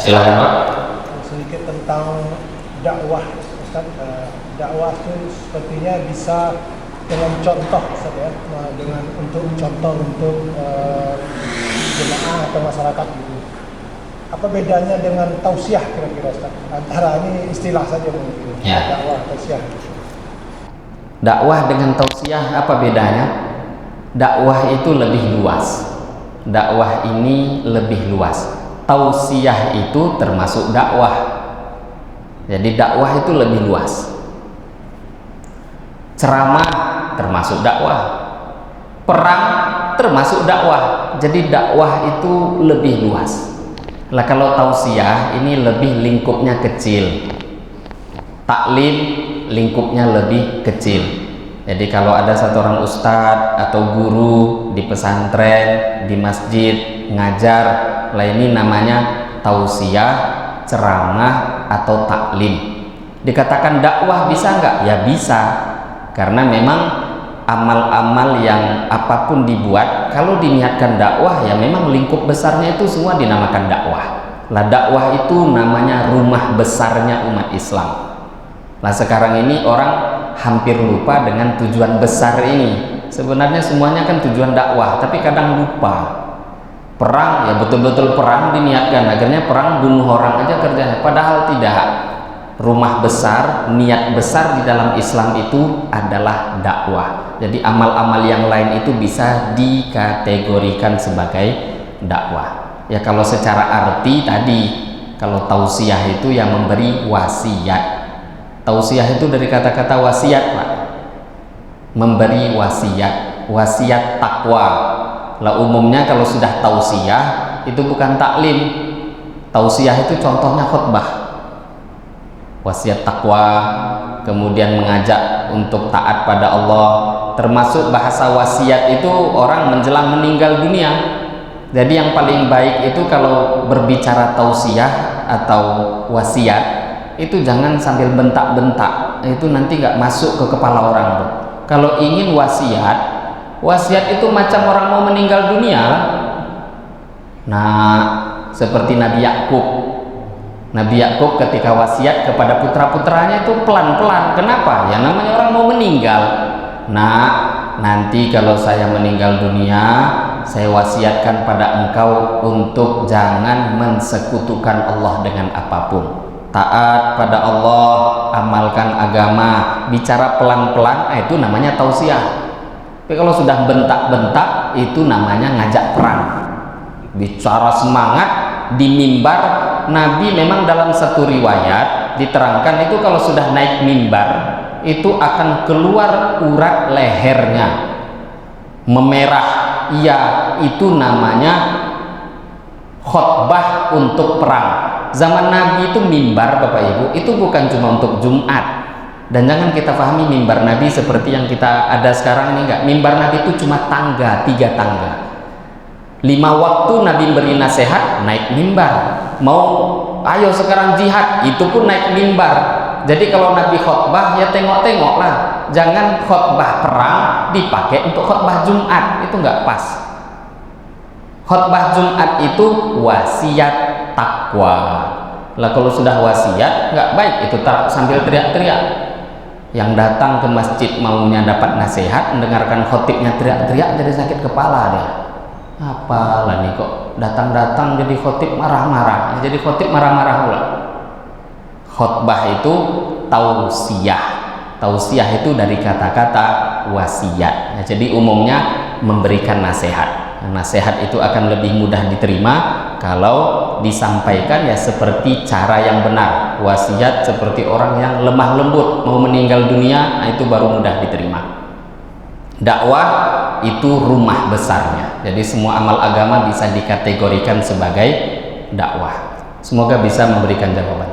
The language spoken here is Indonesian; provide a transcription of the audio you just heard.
Silakan Pak. Sedikit tentang dakwah, Ustaz. Dakwah itu sepertinya bisa dengan contoh, Ustaz, ya, dengan untuk contoh untuk jemaah atau masyarakat gitu. Apa bedanya dengan tausiah kira-kira, Ustaz? Antara ini istilah saja mungkin. Ya. Dakwah, tausiah. Dakwah dengan tausiah apa bedanya? Dakwah itu lebih luas. Dakwah ini lebih luas. Tausiah itu termasuk dakwah. Jadi dakwah itu lebih luas. Ceramah termasuk dakwah. Perang termasuk dakwah. Jadi dakwah itu lebih luas. Lah kalau tausiah ini lebih lingkupnya kecil. Taklim lingkupnya lebih kecil. Jadi kalau ada satu orang ustadz atau guru di pesantren, di masjid ngajar, lah ini namanya tausiah, ceramah atau taklim. Dikatakan dakwah bisa nggak? Ya bisa, karena memang amal-amal yang apapun dibuat, kalau diniatkan dakwah ya memang lingkup besarnya itu semua dinamakan dakwah. Lah dakwah itu namanya rumah besarnya umat Islam. Nah sekarang ini orang hampir lupa dengan tujuan besar ini. Sebenarnya semuanya kan tujuan dakwah, tapi kadang lupa. Perang ya betul-betul perang diniatkan, akhirnya perang bunuh orang aja kerjanya. Padahal tidak. Rumah besar, niat besar di dalam Islam itu adalah dakwah. Jadi amal-amal yang lain itu bisa dikategorikan sebagai dakwah. Ya kalau secara arti tadi, kalau tausiah itu yang memberi wasiat. Tausiah itu dari kata-kata wasiat, Pak. Memberi wasiat, wasiat takwa. Lah umumnya kalau sudah tausiah itu bukan taklim. Tausiah itu contohnya khutbah. Wasiat takwa, kemudian mengajak untuk taat pada Allah. Termasuk bahasa wasiat itu orang menjelang meninggal dunia. Jadi yang paling baik itu kalau berbicara tausiah atau wasiat itu jangan sambil bentak-bentak, itu nanti nggak masuk ke kepala orang tuh. Kalau ingin wasiat, wasiat itu macam orang mau meninggal dunia. Nah, seperti Nabi Yakub. Nabi Yakub ketika wasiat kepada putra-putranya itu pelan-pelan. Kenapa? Ya namanya orang mau meninggal. Nah, nanti kalau saya meninggal dunia, saya wasiatkan pada engkau untuk jangan mensekutukan Allah dengan apapun. Taat pada Allah, amalkan agama, bicara pelan-pelan, itu namanya tausiah. Tapi kalau sudah bentak-bentak, itu namanya ngajak perang. Bicara semangat di mimbar. Nabi memang dalam satu riwayat diterangkan itu kalau sudah naik mimbar itu akan keluar urat lehernya, memerah. Iya, itu namanya khutbah untuk perang. Zaman Nabi itu mimbar, Bapak Ibu, itu bukan cuma untuk Jumat. Dan jangan kita pahami mimbar Nabi seperti yang kita ada sekarang ini, enggak. Mimbar Nabi itu cuma tangga, 3 tangga. 5 waktu Nabi beri nasihat, naik mimbar. Mau ayo sekarang jihad, itu pun naik mimbar. Jadi kalau Nabi khutbah ya tengok-tengoklah. Jangan khutbah perang dipakai untuk khutbah Jumat, itu enggak pas. Khutbah Jumat itu wasiat takwa. Lah kalau sudah wasiat nggak baik itu sambil teriak-teriak. Yang datang ke masjid maunya dapat nasihat, mendengarkan khotibnya teriak-teriak jadi sakit kepala dia. Apalah nih kok datang-datang jadi khotib marah-marah, jadi khotib marah-marah pula. Khutbah itu tausiah. Tausiah itu dari kata-kata wasiat. Nah, jadi umumnya memberikan nasihat. Nasihat itu akan lebih mudah diterima kalau disampaikan ya seperti cara yang benar. Wasiat seperti orang yang lemah lembut mau meninggal dunia, nah itu baru mudah diterima. Dakwah itu rumah besarnya. Jadi semua amal agama bisa dikategorikan sebagai dakwah. Semoga bisa memberikan jawaban.